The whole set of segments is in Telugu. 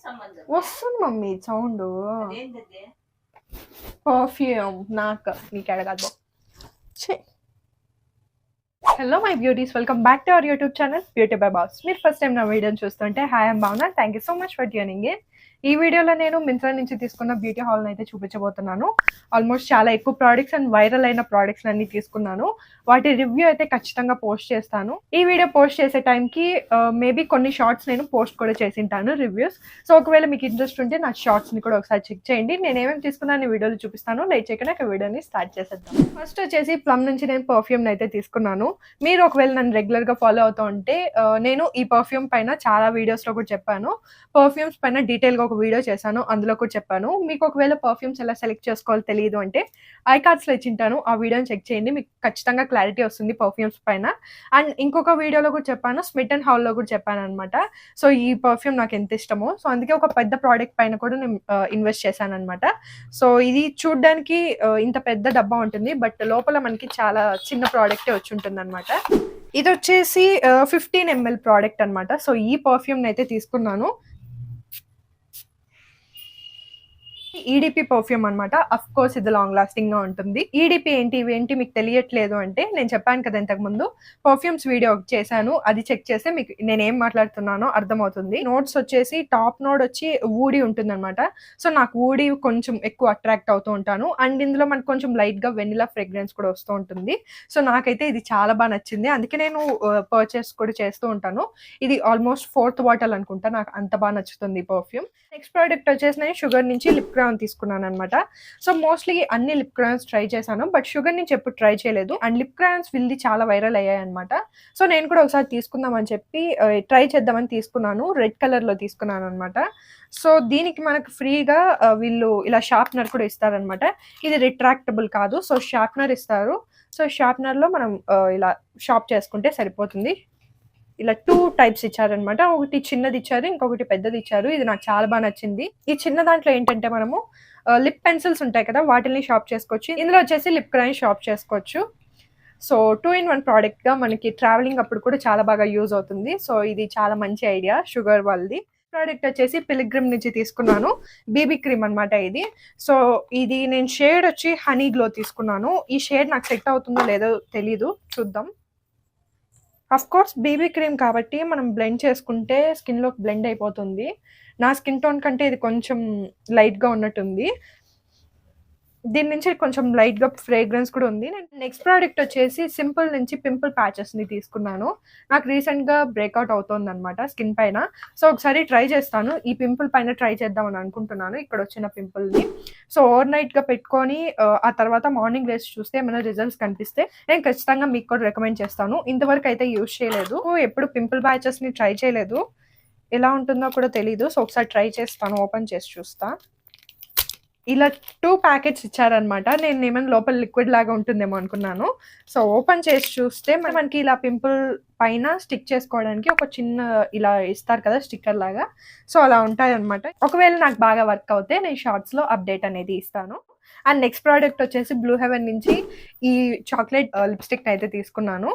వస్తుంది మమ్మీ సౌండ్. పర్ఫ్యూమ్ నాకు నీకు అడగదు. Hello my beauties, welcome back to our YouTube channel beauty by boss. మీరు ఫస్ట్ టైం నా వీడియోని చూస్తుంటే హాయ్ ఐమ్ భావన. Thank you so much for tuning in. ఈ వీడియోలో నేను మింత్రా నుంచి తీసుకున్న బ్యూటీ హాల్ని అయితే చూపించబోతున్నాను. ఆల్మోస్ట్ చాలా ఎక్కువ ప్రోడక్ట్స్ అండ్ వైరల్ అయిన ప్రోడక్ట్స్ అన్ని తీసుకున్నాను. వాటి రివ్యూ అయితే ఖచ్చితంగా పోస్ట్ చేస్తాను. ఈ వీడియో పోస్ట్ చేసే టైంకి మేబీ కొన్ని షార్ట్స్ నేను పోస్ట్ కూడా చేసింటాను రివ్యూస్. సో ఒకవేళ మీకు ఇంట్రెస్ట్ ఉంటే నా షార్ట్స్ని కూడా ఒకసారి చెక్ చేయండి. నేను ఏమేమి తీసుకున్నాను ఈ వీడియోలో చూపిస్తాను. లేట్ చేయకుండా వీడియోని స్టార్ట్ చేసేద్దాం. ఫస్ట్ వచ్చేసి ప్లమ్ నుంచి నేను పర్ఫ్యూమ్ని అయితే తీసుకున్నాను. మీరు ఒకవేళ నన్ను రెగ్యులర్గా ఫాలో అవుతూ ఉంటే నేను ఈ పర్ఫ్యూమ్ పైన చాలా వీడియోస్లో కూడా చెప్పాను. పర్ఫ్యూమ్స్ పైన డీటెయిల్గా ఒక వీడియో చేశాను, అందులో కూడా చెప్పాను. మీకు ఒకవేళ పర్ఫ్యూమ్స్ ఎలా సెలెక్ట్ చేసుకోవాలో తెలియదు అంటే ఐ కార్డ్స్లో ఇచ్చింటాను, ఆ వీడియోని చెక్ చేయండి. మీకు ఖచ్చితంగా క్లారిటీ వస్తుంది పర్ఫ్యూమ్స్ పైన. అండ్ ఇంకొక వీడియోలో కూడా చెప్పాను, స్మిట్ అండ్ హౌల్లో కూడా చెప్పాను అనమాట. సో ఈ పర్ఫ్యూమ్ నాకు ఎంత ఇష్టమో, సో అందుకే ఒక పెద్ద ప్రోడక్ట్ పైన కూడా నేను ఇన్వెస్ట్ చేశాను అనమాట. సో ఇది చూడ్డానికి ఇంత పెద్ద డబ్బా ఉంటుంది, బట్ లోపల మనకి చాలా చిన్న ప్రోడక్టే వచ్చి ఉంటుంది అనమాట. ఇది వచ్చేసి 15 ml ప్రోడక్ట్ అనమాట. సో ఈ పర్ఫ్యూమ్ని అయితే తీసుకున్నాను. ఈడిపి పర్ఫ్యూమ్ అనమాట. అఫ్ కోర్స్ ఇది లాంగ్ లాస్టింగ్ గా ఉంటుంది. ఈడిపి ఏంటి మీకు తెలియట్లేదు అంటే, నేను చెప్పాను కదా ఇంతకు ముందు పర్ఫ్యూమ్స్ వీడియో చేశాను, అది చెక్ చేస్తే మీకు నేను ఏం మాట్లాడుతున్నానో అర్థమవుతుంది. నోట్స్ వచ్చేసి టాప్ నోడ్ వచ్చి వూడీ ఉంటుంది అనమాట. సో నాకు వూడీ కొంచెం ఎక్కువ అట్రాక్ట్ అవుతూ ఉంటాను. అండ్ ఇందులో మనకు కొంచెం లైట్ గా వెనిలా ఫ్రేగ్రెన్స్ కూడా వస్తూ ఉంటుంది. సో నాకైతే ఇది చాలా బాగా నచ్చింది, అందుకే నేను పర్చేస్ కూడా చేస్తూ ఉంటాను. ఇది ఆల్మోస్ట్ 4th బాటిల్ అనుకుంటా, నాకు అంత బాగా నచ్చుతుంది పర్ఫ్యూమ్. నెక్స్ట్ ప్రోడక్ట్ వచ్చేసి నేను షుగర్ నుంచి లిప్ క్రౌన్ తీసుకున్నాను అనమాట. సో మోస్ట్లీ అన్ని లిప్ క్రౌన్స్ ట్రై చేశాను, బట్ షుగర్ నుంచి ఎప్పుడు ట్రై చేయలేదు. అండ్ లిప్ క్రౌన్స్ వీళ్ళది చాలా వైరల్ అయ్యాయి అనమాట. సో నేను కూడా ఒకసారి తీసుకుందామని చెప్పి ట్రై చేద్దామని తీసుకున్నాను. రెడ్ కలర్ లో తీసుకున్నాను అనమాట. సో దీనికి మనకు ఫ్రీగా వీళ్ళు ఇలా షార్ప్నర్ కూడా ఇస్తారనమాట. ఇది రిట్రాక్టబుల్ కాదు, సో షార్ప్నర్ ఇస్తారు. సో షార్ప్నర్ లో మనం ఇలా షార్ప్ చేసుకుంటే సరిపోతుంది. ఇలా 2 టైప్స్ ఇచ్చారనమాట. ఒకటి చిన్నది ఇచ్చారు, ఇంకొకటి పెద్దది ఇచ్చారు. ఇది నాకు చాలా బాగా నచ్చింది. ఈ చిన్న దాంట్లో ఏంటంటే మనము లిప్ పెన్సిల్స్ ఉంటాయి కదా, వాటిని షార్ప్ చేసుకోవచ్చు. ఇందులో వచ్చేసి లిప్ క్రౌన్ షార్ప్ చేసుకోవచ్చు. సో 2-in-1 ప్రోడక్ట్ గా మనకి ట్రావెలింగ్ అప్పుడు కూడా చాలా బాగా యూజ్ అవుతుంది. సో ఇది చాలా మంచి ఐడియా షుగర్ వాళ్ళది. ప్రోడక్ట్ వచ్చేసి పిలిగ్రిమ్ నుంచి తీసుకున్నాను, బీబీ క్రీమ్ అనమాట ఇది. సో ఇది నేను షేడ్ వచ్చి హనీ గ్లో తీసుకున్నాను. ఈ షేడ్ నాకు సెట్ అవుతుందో లేదో తెలీదు, చూద్దాం. అఫ్ కోర్స్ బీబీ క్రీమ్ కాబట్టి మనం బ్లెండ్ చేసుకుంటే స్కిన్లోకి బ్లెండ్ అయిపోతుంది. నా స్కిన్ టోన్ కంటే ఇది కొంచెం లైట్గా ఉన్నట్టుంది. దీని నుంచి కొంచెం లైట్గా ఫ్రేగ్రెన్స్ కూడా ఉంది. నెక్స్ట్ ప్రోడక్ట్ వచ్చేసి సింపుల్ నుంచి పింపుల్ ప్యాచెస్ని తీసుకున్నాను. నాకు రీసెంట్గా బ్రేక్అవుట్ అవుతుంది అనమాట స్కిన్ పైన. సో ఒకసారి ట్రై చేస్తాను, ఈ పింపుల్ పైన ట్రై చేద్దామని అనుకుంటున్నాను, ఇక్కడ వచ్చిన పింపుల్ని. సో ఓవర్ నైట్గా పెట్టుకొని ఆ తర్వాత మార్నింగ్ వేసి చూస్తే ఏమైనా రిజల్ట్స్ కనిపిస్తే నేను ఖచ్చితంగా మీకు కూడా రికమెండ్ చేస్తాను. ఇంతవరకు అయితే యూజ్ చేయలేదు, ఎప్పుడు పింపుల్ ప్యాచెస్ని ట్రై చేయలేదు, ఎలా ఉంటుందో కూడా తెలీదు. సో ఒకసారి ట్రై చేస్తాను, ఓపెన్ చేసి చూస్తా. ఇలా 2 ప్యాకెట్స్ ఇచ్చారనమాట. నేను ఏమైనా లోపల లిక్విడ్ లాగా ఉంటుందేమో అనుకున్నాను. సో ఓపెన్ చేసి చూస్తే మనకి ఇలా పింపుల్ పైన స్టిక్ చేసుకోవడానికి ఒక చిన్న ఇలా ఇస్తారు కదా స్టిక్కర్ లాగా, సో అలా ఉంటాయి అనమాట. ఒకవేళ నాకు బాగా వర్క్ అవుతే నేను షార్ట్స్లో అప్డేట్ అనేది ఇస్తాను. అండ్ నెక్స్ట్ ప్రోడక్ట్ వచ్చేసి బ్లూ హెవెన్ నుంచి ఈ చాక్లెట్ లిప్స్టిక్ అయితే తీసుకున్నాను.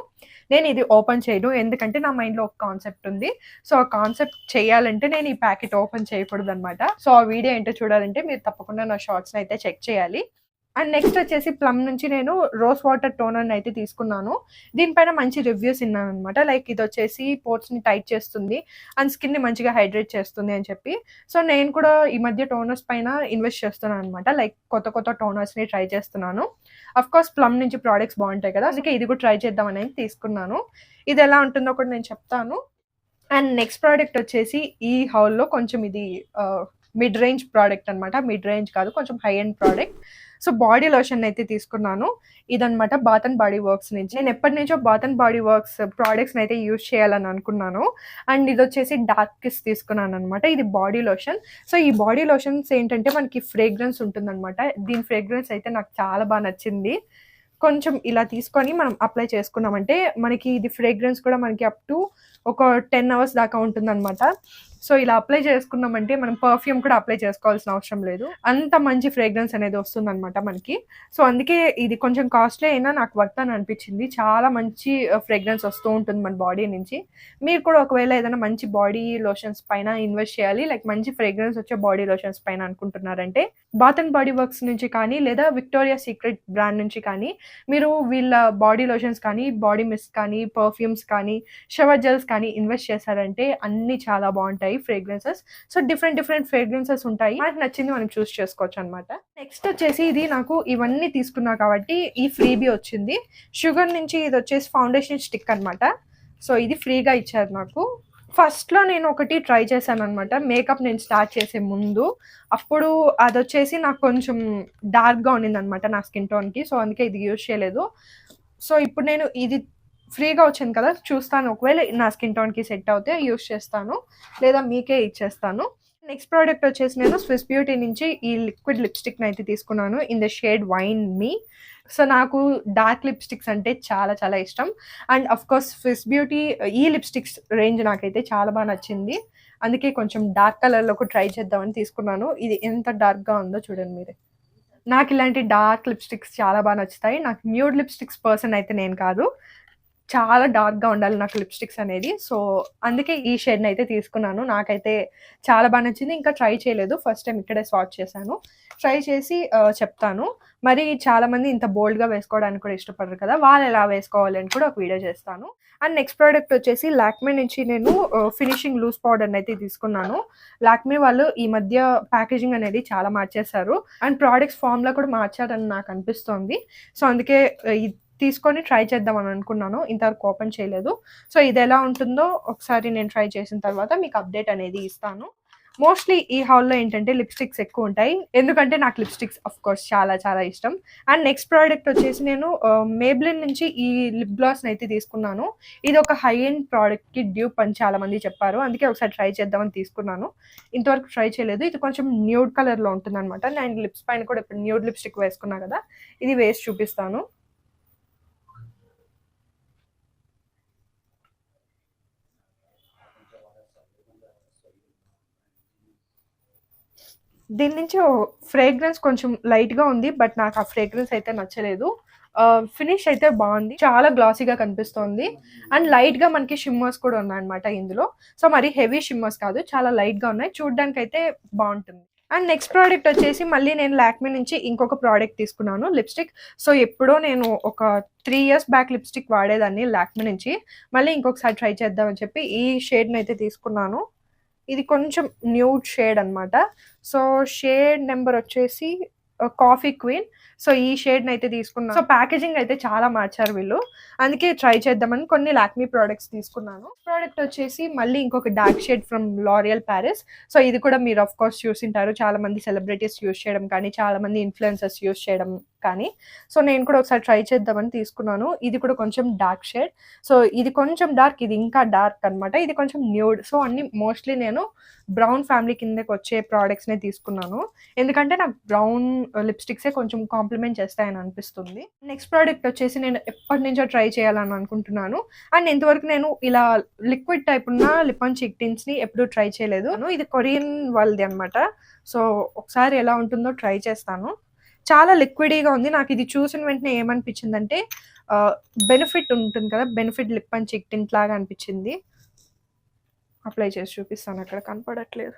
నేను ఇది ఓపెన్ చేయను, ఎందుకంటే నా మైండ్లో ఒక కాన్సెప్ట్ ఉంది. సో ఆ కాన్సెప్ట్ చేయాలంటే నేను ఈ ప్యాకెట్ ఓపెన్ చేయకూడదు అనమాట. సో ఆ వీడియో ఏంటో చూడాలంటే మీరు తప్పకుండా నా షార్ట్స్ని అయితే చెక్ చేయాలి. అండ్ నెక్స్ట్ వచ్చేసి ప్లమ్ నుంచి నేను రోజ్ వాటర్ టోనర్ని అయితే తీసుకున్నాను. దీనిపైన మంచి రివ్యూస్ విన్నాను అనమాట. లైక్ ఇది వచ్చేసి పోర్స్ని టైట్ చేస్తుంది అండ్ స్కిన్ని మంచిగా హైడ్రేట్ చేస్తుంది అని చెప్పి. సో నేను కూడా ఈ మధ్య టోనర్స్ పైన ఇన్వెస్ట్ చేస్తున్నాను అనమాట. లైక్ కొత్త టోనర్స్ని ట్రై చేస్తున్నాను. అఫ్ కోర్స్ ప్లమ్ నుంచి ప్రోడక్ట్స్ బాగుంటాయి కదా, అందుకే ఇది కూడా ట్రై చేద్దామని తీసుకున్నాను. ఇది ఎలా ఉంటుందో కూడా నేను చెప్తాను. అండ్ నెక్స్ట్ ప్రోడక్ట్ వచ్చేసి ఈ హౌల్లో కొంచెం ఇది మిడ్ రేంజ్ ప్రోడక్ట్ అనమాట. మిడ్ రేంజ్ కాదు, కొంచెం high end product. So body lotion అయితే తీసుకున్నాను. ఇదనమాట బాత్ అండ్ బాడీ వర్క్స్ నుంచి. నేను ఎప్పటి నుంచో బాత్ అండ్ బాడీ వర్క్స్ ప్రోడక్ట్స్ని అయితే యూజ్ చేయాలని అనుకున్నాను. అండ్ ఇది వచ్చేసి డార్క్ కిస్ తీసుకున్నాను అనమాట. ఇది బాడీ లోషన్. సో ఈ బాడీ లోషన్స్ ఏంటంటే మనకి ఫ్రేగ్రెన్స్ ఉంటుందన్నమాట. దీని ఫ్రేగ్రెన్స్ అయితే నాకు చాలా బాగా నచ్చింది. కొంచెం ఇలా తీసుకొని మనం అప్లై చేసుకున్నామంటే మనకి ఇది ఫ్రేగ్రెన్స్ కూడా మనకి అప్ టు ఒక 10 hours దాకా ఉంటుందన్నమాట. సో ఇలా అప్లై చేసుకున్నామంటే మనం పర్ఫ్యూమ్ కూడా అప్లై చేసుకోవాల్సిన అవసరం లేదు. అంత మంచి ఫ్రేగ్రెన్స్ అనేది వస్తుందనమాట మనకి. సో అందుకే ఇది కొంచెం కాస్ట్లీ అయినా నాకు వర్త్ అని అనిపించింది. చాలా మంచి ఫ్రేగ్రెన్స్ వస్తూ ఉంటుంది మన బాడీ నుంచి. మీరు కూడా ఒకవేళ ఏదైనా మంచి బాడీ లోషన్స్ పైన ఇన్వెస్ట్ చేయాలి, లైక్ మంచి ఫ్రేగ్రెన్స్ వచ్చే బాడీ లోషన్స్ పైన అనుకుంటున్నారంటే బాత్ అండ్ బాడీ వర్క్స్ నుంచి కానీ లేదా విక్టోరియా సీక్రెట్ బ్రాండ్ నుంచి కానీ మీరు వీళ్ళ బాడీ లోషన్స్ కానీ, బాడీ మిస్ట్ కానీ, పర్ఫ్యూమ్స్ కానీ, షవర్ జెల్స్ కానీ ఇన్వెస్ట్ చేశారంటే అన్ని చాలా బాగుంటాయి ఫ్రేగ్రెన్సెస్. సో డిఫరెంట్ ఫ్రేగ్రెన్సెస్ ఉంటాయి. మనకు నచ్చింది మనం చూస్ చేసుకోవచ్చు అనమాట. నెక్స్ట్ వచ్చేసి ఇది నాకు ఇవన్నీ తీసుకున్నా కాబట్టి ఈ ఫ్రీబీ వచ్చింది. షుగర్ నుంచి ఇది వచ్చేసి ఫౌండేషన్ స్టిక్ అనమాట. సో ఇది ఫ్రీగా ఇచ్చారు నాకు. ఫస్ట్లో నేను ఒకటి ట్రై చేశాను అనమాట, మేకప్ నేను స్టార్ట్ చేసే ముందు. అప్పుడు అది వచ్చేసి నాకు కొంచెం డార్క్గా ఉండింది అనమాట నా స్కిన్ టోన్కి. సో అందుకే ఇది యూజ్ చేయలేదు. సో ఇప్పుడు నేను ఇది ఫ్రీగా వచ్చింది కదా, చూస్తాను ఒకవేళ నా స్కిన్ టోన్కి సెట్ అవుతే యూజ్ చేస్తాను, లేదా మీకే ఇచ్చేస్తాను. నెక్స్ట్ ప్రోడక్ట్ వచ్చేసి నేను స్విస్ బ్యూటీ నుంచి ఈ లిక్విడ్ లిప్స్టిక్ని అయితే తీసుకున్నాను in the shade wine me. So నాకు డార్క్ లిప్స్టిక్స్ అంటే చాలా చాలా ఇష్టం. And of course Swiss beauty ఈ లిప్స్టిక్స్ రేంజ్ నాకైతే చాలా బాగా నచ్చింది. అందుకే కొంచెం డార్క్ కలర్లో కూడా ట్రై చేద్దామని తీసుకున్నాను. ఇది ఎంత డార్క్గా ఉందో చూడండి మీరే. నాకు ఇలాంటి డార్క్ లిప్స్టిక్స్ చాలా బాగా నచ్చుతాయి. నాకు న్యూడ్ లిప్స్టిక్స్ పర్సన్ అయితే నేను కాదు, చాలా డార్క్గా ఉండాలి నాకు లిప్స్టిక్స్ అనేది. సో అందుకే ఈ షేడ్ని అయితే తీసుకున్నాను. నాకైతే చాలా బాగా నచ్చింది. ఇంకా ట్రై చేయలేదు, ఫస్ట్ టైం ఇక్కడే స్వాచ్ చేశాను. ట్రై చేసి చెప్తాను. మరి చాలామంది ఇంత బోల్డ్గా వేసుకోవడానికి కూడా ఇష్టపడరు కదా, వాళ్ళు ఎలా వేసుకోవాలి అని కూడా ఒక వీడియో చేస్తాను. అండ్ నెక్స్ట్ ప్రోడక్ట్ వచ్చేసి లాక్మే నుంచి నేను ఫినిషింగ్ లూజ్ పౌడర్ని అయితే తీసుకున్నాను. లాక్మే వాళ్ళు ఈ మధ్య ప్యాకేజింగ్ అనేది చాలా మార్చేశారు అండ్ ప్రోడక్ట్స్ ఫామ్లో కూడా మార్చారని నాకు అనిపిస్తోంది. సో అందుకే తీసుకొని ట్రై చేద్దామని అనుకున్నాను, ఇంతవరకు ఓపెన్ చేయలేదు. సో ఇది ఎలా ఉంటుందో ఒకసారి నేను ట్రై చేసిన తర్వాత మీకు అప్డేట్ అనేది ఇస్తాను. మోస్ట్లీ ఈ హాల్లో ఏంటంటే లిప్స్టిక్స్ ఎక్కువ ఉంటాయి, ఎందుకంటే నాకు లిప్స్టిక్స్ ఆఫ్ కోర్స్ చాలా చాలా ఇష్టం. అండ్ నెక్స్ట్ ప్రోడక్ట్ వచ్చేసి నేను మేబ్లిన్ నుంచి ఈ లిప్ గ్లాస్ని అయితే తీసుకున్నాను. ఇది ఒక హై ఎండ్ ప్రోడక్ట్కి డ్యూప్ అని చాలా మంది చెప్పారు, అందుకే ఒకసారి ట్రై చేద్దామని తీసుకున్నాను. ఇంతవరకు ట్రై చేయలేదు. ఇది కొంచెం న్యూడ్ కలర్లో ఉంటుంది అనమాట. నేను లిప్స్ పైన కూడా ఇప్పుడు న్యూడ్ లిప్స్టిక్ వేసుకున్నా కదా, ఇది వేసి చూపిస్తాను. దీని నుంచి ఫ్రేగ్రెన్స్ కొంచెం లైట్గా ఉంది, బట్ నాకు ఆ ఫ్రేగ్రెన్స్ అయితే నచ్చలేదు. ఫినిష్ అయితే బాగుంది, చాలా గ్లాసీగా కనిపిస్తుంది. అండ్ లైట్గా మనకి షిమ్మర్స్ కూడా ఉన్నాయన్నమాట ఇందులో. సో మరి హెవీ షిమ్మర్స్ కాదు, చాలా లైట్గా ఉన్నాయి, చూడడానికి అయితే బాగుంటుంది. అండ్ నెక్స్ట్ ప్రోడక్ట్ వచ్చేసి మళ్ళీ నేను లాక్మే నుంచి ఇంకొక ప్రోడక్ట్ తీసుకున్నాను, లిప్స్టిక్. సో ఎప్పుడో నేను ఒక 3 years బ్యాక్ లిప్స్టిక్ వాడేదాన్ని లాక్మే నుంచి, మళ్ళీ ఇంకొకసారి ట్రై చేద్దామని చెప్పి ఈ షేడ్ని అయితే తీసుకున్నాను. ఇది కొంచెం న్యూడ్ షేడ్ అనమాట. సో షేడ్ నెంబర్ వచ్చేసి కాఫీ క్వీన్. సో ఈ షేడ్ని అయితే తీసుకున్నాను. సో ప్యాకేజింగ్ అయితే చాలా మార్చారు వీళ్ళు, అందుకే ట్రై చేద్దామని కొన్ని లాక్మీ ప్రోడక్ట్స్ తీసుకున్నాను. ప్రోడక్ట్ వచ్చేసి మళ్ళీ ఇంకొక dark shade from L'Oréal Paris. So ఇది కూడా మీరు ఆఫ్ కోర్స్ చూసింటారు, చాలా మంది సెలబ్రిటీస్ యూజ్ చేయడం కానీ, చాలా మంది ఇన్ఫ్లుయెన్సర్స్ యూజ్ చేయడం కానీ. సో నేను కూడా ఒకసారి ట్రై చేద్దామని తీసుకున్నాను. ఇది కూడా కొంచెం డార్క్ షేడ్. సో ఇది కొంచెం డార్క్, ఇది ఇంకా డార్క్ అనమాట. ఇది కొంచెం న్యూడ్. సో అన్ని మోస్ట్లీ నేను బ్రౌన్ ఫ్యామిలీ కిందకి వచ్చే ప్రోడక్ట్స్నే తీసుకున్నాను, ఎందుకంటే నాకు బ్రౌన్ లిప్స్టిక్సే కొంచెం కాంప్లిమెంట్ చేస్తాయని అనిపిస్తుంది. నెక్స్ట్ ప్రోడక్ట్ వచ్చేసి నేను ఎప్పటి నుంచో ట్రై చేయాలని అనుకుంటున్నాను. అండ్ ఇంతవరకు నేను ఇలా లిక్విడ్ టైప్ ఉన్న లిప్ ఆన్ చీక్ టింట్స్ని ఎప్పుడూ ట్రై చేయలేదు. ఇది కొరియన్ వాళ్ళది అనమాట. సో ఒకసారి ఎలా ఉంటుందో ట్రై చేస్తాను. చాలా లిక్విడీగా ఉంది. నాకు ఇది చూసిన వెంటనే ఏమనిపించిందంటే బెనిఫిట్ ఉంటుంది కదా, బెనిఫిట్ లిప్ అండ్ చీక్ టింట్ లాగా అనిపించింది. అప్లై చేసి చూపిస్తాను, అక్కడ కనపడట్లేదు.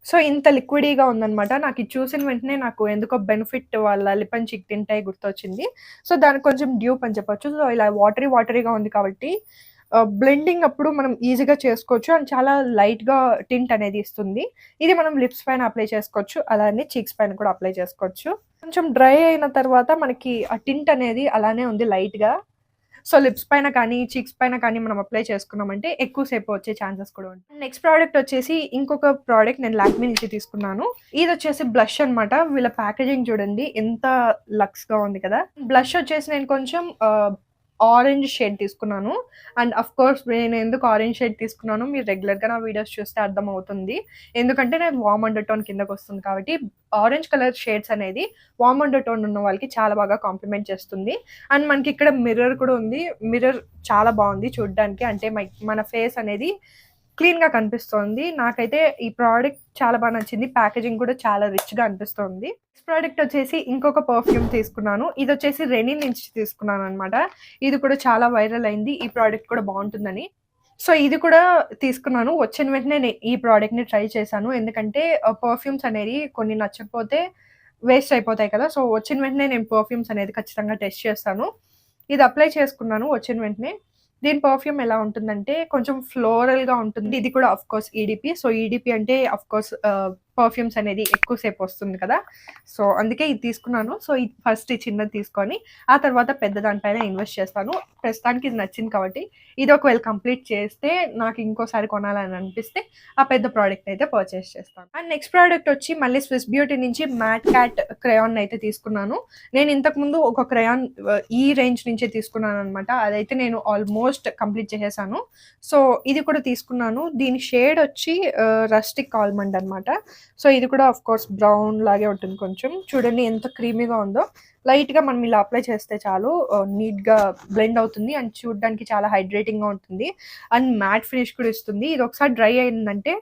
సో ఇంత లిక్విడీగా ఉందనమాట. నాకు ఇది చూసిన వెంటనే నాకు ఎందుకో బెనిఫిట్ వాళ్ళ లిప్ అండ్ చీక్ టింట్ అయి గుర్తొచ్చింది. సో దానికి కొంచెం డ్యూప్ అని చెప్పొచ్చు. సో ఇలా వాటరీగా ఉంది కాబట్టి బ్లెండింగ్ అప్పుడు మనం ఈజీగా చేసుకోవచ్చు అండ్ చాలా లైట్గా టింట్ అనేది ఇస్తుంది. ఇది మనం లిప్స్ పైన అప్లై చేసుకోవచ్చు, అలానే చీక్స్ పైన కూడా అప్లై చేసుకోవచ్చు. కొంచెం డ్రై అయిన తర్వాత మనకి ఆ టింట్ అనేది అలానే ఉంది లైట్గా. సో లిప్స్ పైన కానీ చీక్స్ పైన కానీ మనం అప్లై చేసుకున్నామంటే ఎక్కువసేపు వచ్చే ఛాన్సెస్ కూడా ఉంటాయి. నెక్స్ట్ ప్రోడక్ట్ వచ్చేసి ఇంకొక ప్రోడక్ట్ నేను లాక్మే నుంచి తీసుకున్నాను. ఇది వచ్చేసి బ్లష్ అనమాట. వీళ్ళ ప్యాకేజింగ్ చూడండి ఎంత లక్స్గా ఉంది కదా. బ్లష్ వచ్చేసి నేను కొంచెం ఆరెంజ్ షేడ్ తీసుకున్నాను. అండ్ అఫ్ కోర్స్ నేను ఎందుకు ఆరెంజ్ షేడ్ తీసుకున్నాను మీరు రెగ్యులర్గా నా వీడియోస్ చూస్తే అర్థమవుతుంది, ఎందుకంటే నేను వార్మ్ అండర్ టోన్ కిందకు వస్తుంది కాబట్టి. ఆరెంజ్ కలర్ షేడ్స్ అనేది వార్మ్ అండర్ టోన్ ఉన్న వాళ్ళకి చాలా బాగా కాంప్లిమెంట్ చేస్తుంది. అండ్ మనకి ఇక్కడ మిర్రర్ కూడా ఉంది. మిర్రర్ చాలా బాగుంది చూడడానికి, అంటే మన ఫేస్ అనేది క్లీన్‌గా కనిపిస్తోంది. నాకైతే ఈ ప్రోడక్ట్ చాలా బా నచ్చింది. ప్యాకేజింగ్ కూడా చాలా రిచ్‌గా అనిపిస్తోంది. నెక్స్ట్ ప్రోడక్ట్ వచ్చేసి ఇంకొక పర్ఫ్యూమ్ తీసుకున్నాను. ఇదొచ్చేసి రెనిన్ నుంచి తీసుకున్నాననమాట. ఇది కూడా చాలా వైరల్ అయింది. ఈ ప్రోడక్ట్ కూడా బావుంటుందని. సో, ఇది కూడా తీసుకున్నాను. వచ్చిన వెంటనే ఈ ప్రోడక్ట్‌ని ట్రై చేశాను. ఎందుకంటే పర్ఫ్యూమ్స్ అనేవి కొన్ని నచ్చకపోతే వేస్ట్ అయిపోతాయి కదా! సో, వచ్చిన వెంటనే నేను పర్ఫ్యూమ్స్ అనేది ఖచ్చితంగా టెస్ట్ చేస్తాను. ఇది అప్లై చేసుకున్నాను వచ్చిన వెంటనే. దీని పర్ఫ్యూమ్ ఎలా ఉంటుందంటే కొంచెం ఫ్లోరల్‌గా ఉంటుంది. ఇది కూడా ఆఫ్‌కోర్స్ ఈడీపీ. సో, ఈడీపీ అంటే ఆఫ్‌కోర్స్ పర్ఫ్యూమ్స్ అనేది ఎక్కువ సేపు వస్తుంది కదా! సో, అందుకే ఇది తీసుకున్నాను. సో, ఇది ఫస్ట్ ఈ చిన్నది తీసుకొని ఆ తర్వాత పెద్ద దానిపైన ఇన్వెస్ట్ చేస్తాను. ప్రస్తుతానికి ఇది నచ్చింది కాబట్టి ఇది ఒకవేళ కంప్లీట్ చేస్తే నాకు ఇంకోసారి కొనాలని అనిపిస్తే ఆ పెద్ద ప్రోడక్ట్ అయితే పర్చేస్ చేస్తాను. అండ్ నెక్స్ట్ ప్రోడక్ట్ వచ్చి మళ్ళీ స్విస్ బ్యూటీ నుంచి మ్యాట్ క్యాట్ క్రేయాన్ అయితే తీసుకున్నాను. నేను ఇంతకుముందు ఒక క్రేయాన్ ఈ రేంజ్ నుంచే తీసుకున్నాననమాట. అదైతే నేను ఆల్మోస్ట్ కంప్లీట్ చేసేసాను. సో, ఇది కూడా తీసుకున్నాను. దీని షేడ్ వచ్చి రస్టిక్ ఆల్మండ్ అనమాట. సో, ఇది కూడా ఆఫ్‌కోర్స్ బ్రౌన్ లాగే ఉంటుంది కొంచెం. చూడండి ఎంత క్రీమీగా ఉందో. లైట్‌గా మనం ఇలా అప్లై చేస్తే చాలు నీట్‌గా బ్లెండ్ అవుతుంది. అండ్ చూడడానికి చాలా హైడ్రేటింగ్‌గా ఉంటుంది. అండ్ మ్యాట్ ఫినిష్ కూడా ఇస్తుంది. ఇది ఒకసారి డ్రై అయిందంటే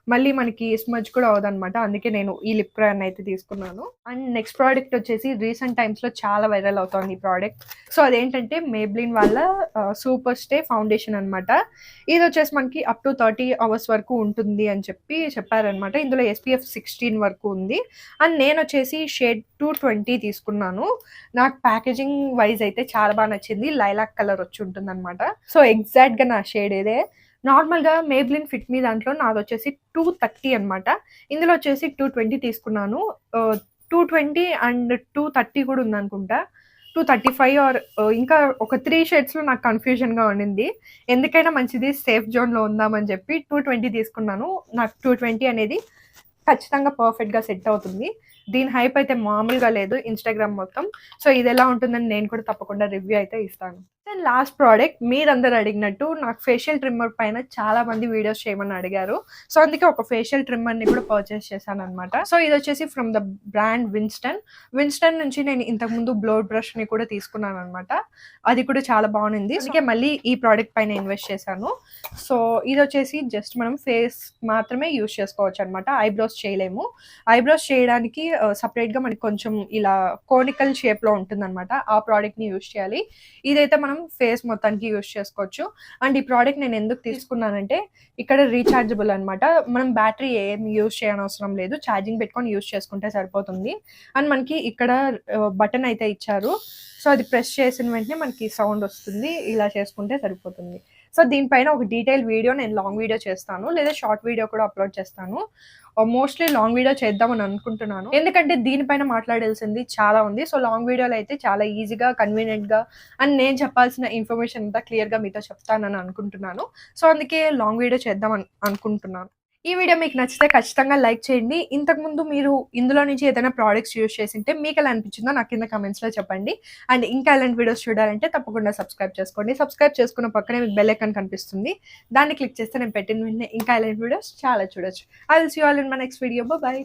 మళ్ళీ మనకి స్మజ్ కూడా అవ్వదనమాట. అందుకే నేను ఈ లిప్ క్రేయాన్ అయితే తీసుకున్నాను. అండ్ నెక్స్ట్ ప్రోడక్ట్ వచ్చేసి రీసెంట్ టైమ్స్‌లో చాలా వైరల్ అవుతోంది ఈ ప్రోడక్ట్. సో, అదేంటంటే మేబ్లిన్ వాళ్ళ సూపర్ స్టే ఫౌండేషన్ అనమాట. ఇది వచ్చేసి మనకి అప్ టు 30 అవర్స్ వరకు ఉంటుంది అని చెప్పారనమాట. ఇందులో SPF 16 వరకు ఉంది. అండ్ నేనొచ్చేసి షేడ్ 220 తీసుకున్నాను. నాకు ప్యాకేజింగ్ వైజ్ అయితే చాలా బాగా నచ్చింది. లైలాక్ కలర్ వచ్చి ఉంటుందనమాట. సో, ఎగ్జాక్ట్‌గా నా షేడ్ ఇదే. నార్మల్‌గా మేబ్లిన్ ఫిట్ మీ దాంట్లో నాదొచ్చేసి 230 అనమాట. ఇందులో వచ్చేసి 220 తీసుకున్నాను. 220 అండ్ 230 కూడా ఉందనుకుంటా. 235 ఆర్ ఇంకా ఒక 3 షేడ్స్‌లో నాకు కన్‌ఫ్యూజన్‌గా ఉండింది. ఎందుకైనా మంచిది సేఫ్ జోన్‌లో ఉందామని చెప్పి 220 తీసుకున్నాను. నాకు 220 అనేది ఖచ్చితంగా పర్ఫెక్ట్‌గా సెట్ అవుతుంది. దీని హైప్ అయితే మామూలుగా లేదు ఇన్‌స్టాగ్రామ్ మొత్తం. సో, ఇదెలా ఉంటుందని నేను కూడా తప్పకుండా రివ్యూ అయితే ఇస్తాను. అండ్ లాస్ట్ ప్రోడక్ట్ మీరందరూ అడిగినట్టు నాకు ఫేషియల్ ట్రిమ్మర్ పైన చాలా మంది వీడియోస్ చేయమని అడిగారు. సో, అందుకే ఒక ఫేషియల్ ట్రిమ్మర్‌ని కూడా పర్చేస్ చేశాననమాట. సో, ఇదొచ్చేసి from the brand Winston. Winston నుంచి నేను ఇంతకుముందు బ్లో బ్రష్‌ని కూడా తీసుకున్నాననమాట. అది కూడా చాలా బాగుంది. అందుకే మళ్ళీ ఈ ప్రోడక్ట్ పైన ఇన్వెస్ట్ చేశాను. సో, ఇదొచ్చేసి జస్ట్ మనం ఫేస్ మాత్రమే యూజ్ చేసుకోవచ్చనమాట. ఐబ్రోస్ చేయలేము. ఐబ్రోస్ చేయడానికి సెపరేట్‌గా మనకి కొంచెం ఇలా కోనికల్ షేప్‌లో ఉంటుందనమాట. ఆ ప్రోడక్ట్‌ని యూజ్ చేయాలి. ఇదైతే మనం ఫేస్ మొత్తానికి యూజ్ చేసుకోవచ్చు. అండ్ ఈ ప్రోడక్ట్ నేను ఎందుకు తీసుకున్నానంటే ఇక్కడ రీచార్జబుల్ అనమాట. మనం బ్యాటరీ ఏం యూజ్ చేయనవసరం లేదు. ఛార్జింగ్ పెట్టుకొని యూజ్ చేసుకుంటే సరిపోతుంది. అండ్ మనకి ఇక్కడ బటన్ అయితే ఇచ్చారు. సో, అది ప్రెస్ చేసిన వెంటనే మనకి సౌండ్ వస్తుంది. ఇలా చేసుకుంటే సరిపోతుంది. సో, దీనిపైన ఒక డీటెయిల్ వీడియో నేను లాంగ్ వీడియో చేస్తాను. లేదా షార్ట్ వీడియో కూడా అప్లోడ్ చేస్తాను. మోస్ట్‌లీ లాంగ్ వీడియో చేద్దామని అనుకుంటున్నాను. ఎందుకంటే దీనిపైన మాట్లాడాల్సింది చాలా ఉంది. సో, లాంగ్ వీడియోలో అయితే చాలా ఈజీగా, కన్వీనియంట్‌గా అండ్ నేను చెప్పాల్సిన ఇన్ఫర్మేషన్ అంతా క్లియర్‌గా మీతో చెప్తానని అనుకుంటున్నాను. సో, అందుకే లాంగ్ వీడియో చేద్దామని అనుకుంటున్నాను. ఈ వీడియో మీకు నచ్చితే ఖచ్చితంగా లైక్ చేయండి. ఇంతకుముందు మీరు ఇందులో నుంచి ఏదైనా ప్రొడక్ట్స్ యూజ్ చేసుంటే మీకెలా అనిపించిందో నాకు కింద కామెంట్స్‌లో చెప్పండి. అండ్ ఇంకా ఎలాంటి వీడియోస్ చూడాలంటే తప్పకుండా సబ్స్క్రైబ్ చేసుకోండి. సబ్స్క్రైబ్ చేసుకున్న పక్కనే మీకు బెల్ ఐకాన్ కనిపిస్తుంది. దాన్ని క్లిక్ చేస్తే నేను పెట్టిన వెంటనే ఇంకా ఎలాంటి వీడియోస్ చాలా చూడొచ్చు. I will see you all in my next video. By.